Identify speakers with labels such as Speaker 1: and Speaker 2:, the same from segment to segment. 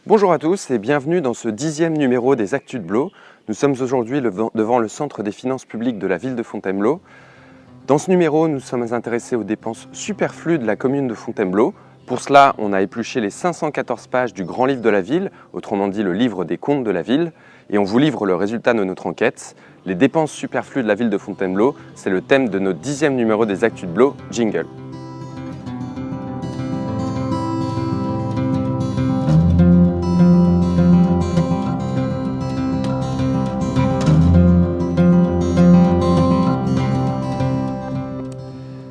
Speaker 1: Bonjour à tous et bienvenue dans ce 10e numéro des Actus de Blaud. Nous sommes aujourd'hui devant le Centre des finances publiques de la ville de Fontainebleau. Dans ce numéro, nous sommes intéressés aux dépenses superflues de la commune de Fontainebleau. Pour cela, on a épluché les 514 pages du Grand Livre de la Ville, autrement dit le livre des comptes de la ville, et on vous livre le résultat de notre enquête. Les dépenses superflues de la ville de Fontainebleau, c'est le thème de notre 10e numéro des Actus de Blaud. Jingle.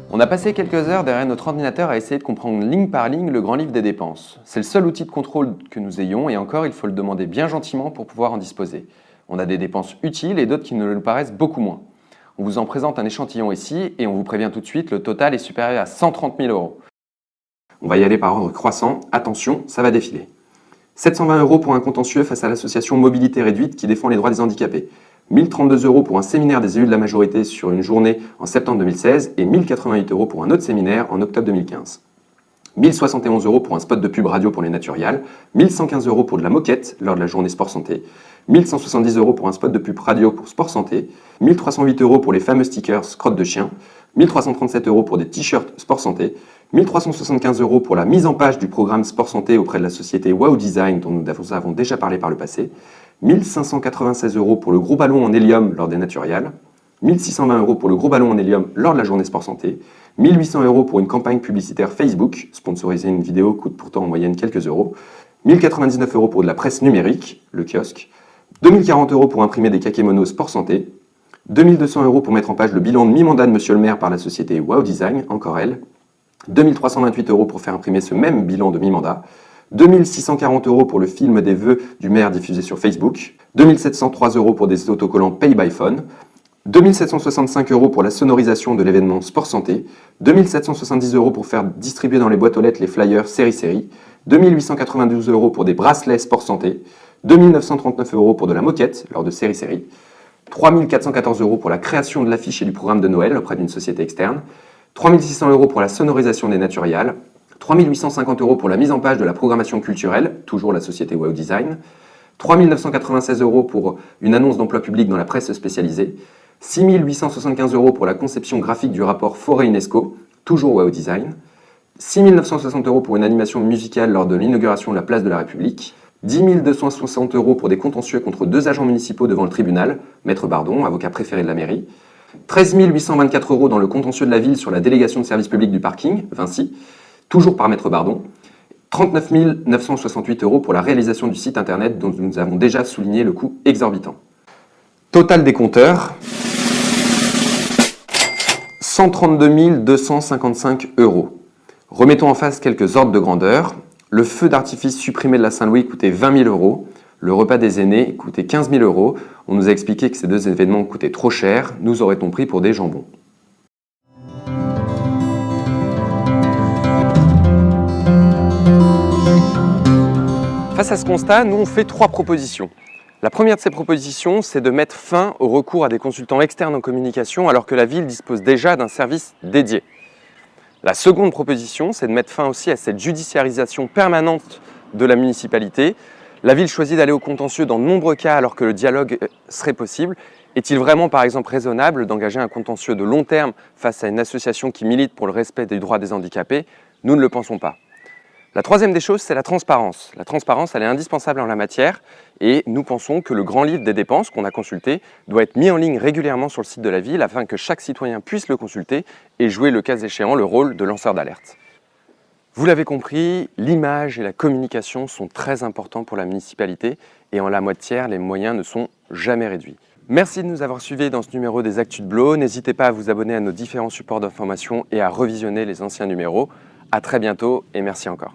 Speaker 1: On a passé quelques heures derrière notre ordinateur à essayer de comprendre ligne par ligne le grand livre des dépenses. C'est le seul outil de contrôle que nous ayons et encore, il faut le demander bien gentiment pour pouvoir en disposer. On a des dépenses utiles et d'autres qui ne le paraissent beaucoup moins. On vous en présente un échantillon ici et on vous prévient tout de suite, le total est supérieur à 130 000 €. On va y aller par ordre croissant. Attention, ça va défiler. 720 € pour un contentieux face à l'association Mobilité Réduite qui défend les droits des handicapés. 1032 € pour un séminaire des élus de la majorité sur une journée en septembre 2016 et 1088 € pour un autre séminaire en octobre 2015. 1071 € pour un spot de pub radio pour les Naturiales, 1115 € pour de la moquette lors de la journée Sport Santé, 1170 € pour un spot de pub radio pour Sport Santé, 1308 € pour les fameux stickers crotte de chien, 1337 € pour des t-shirts Sport Santé, 1375 € pour la mise en page du programme Sport Santé auprès de la société Wow Design dont nous avons déjà parlé par le passé, 1596 € pour le gros ballon en hélium lors des Naturiales, 1620 € pour le gros ballon en hélium lors de la journée Sport Santé, 1800 € pour une campagne publicitaire Facebook, sponsoriser une vidéo coûte pourtant en moyenne quelques euros, 1099 € pour de la presse numérique, le kiosque, 2040 € pour imprimer des kakémonos Sport Santé, 2200 € pour mettre en page le bilan de mi-mandat de Monsieur le maire par la société Wow Design, encore elle, 2328 € pour faire imprimer ce même bilan de mi-mandat, 2640 € pour le film des vœux du maire diffusé sur Facebook, 2703 € pour des autocollants Pay by Phone, 2765 € pour la sonorisation de l'événement Sport Santé, 2770 € pour faire distribuer dans les boîtes aux lettres les flyers série, 2892 € pour des bracelets Sport Santé, 2939 € pour de la moquette lors de série, 3414 € pour la création de l'affiche et du programme de Noël auprès d'une société externe, 3600 € pour la sonorisation des Naturiales, 3850 € pour la mise en page de la programmation culturelle, toujours la société Wow Design, 3996 € pour une annonce d'emploi public dans la presse spécialisée, 6875 € pour la conception graphique du rapport Forêt UNESCO, toujours Wow Design, 6960 € pour une animation musicale lors de l'inauguration de la place de la République, 10 260 € pour des contentieux contre 2 agents municipaux devant le tribunal, Maître Bardon, avocat préféré de la mairie, 13 824 € dans le contentieux de la ville sur la délégation de service public du parking, Vinci, toujours par Maître Bardon, 39 968 € pour la réalisation du site internet dont nous avons déjà souligné le coût exorbitant. Total des compteurs, 132 255 €. Remettons en face quelques ordres de grandeur. Le feu d'artifice supprimé de la Saint-Louis coûtait 20 000 €. Le repas des aînés coûtait 15 000 €. On nous a expliqué que ces deux événements coûtaient trop cher. Nous aurait-on pris pour des jambons? Face à ce constat, nous on fait 3 propositions. La première de ces propositions, c'est de mettre fin au recours à des consultants externes en communication alors que la ville dispose déjà d'un service dédié. La seconde proposition, c'est de mettre fin aussi à cette judiciarisation permanente de la municipalité. La ville choisit d'aller au contentieux dans de nombreux cas alors que le dialogue serait possible. Est-il vraiment par exemple raisonnable d'engager un contentieux de long terme face à une association qui milite pour le respect des droits des handicapés? Nous ne le pensons pas. La troisième des choses, c'est la transparence. La transparence, elle est indispensable en la matière et nous pensons que le grand livre des dépenses qu'on a consulté doit être mis en ligne régulièrement sur le site de la ville afin que chaque citoyen puisse le consulter et jouer le cas échéant le rôle de lanceur d'alerte. Vous l'avez compris, l'image et la communication sont très importants pour la municipalité et en la matière, les moyens ne sont jamais réduits. Merci de nous avoir suivis dans ce numéro des Actus de Blaud. N'hésitez pas à vous abonner à nos différents supports d'information et à revisionner les anciens numéros. À très bientôt et merci encore.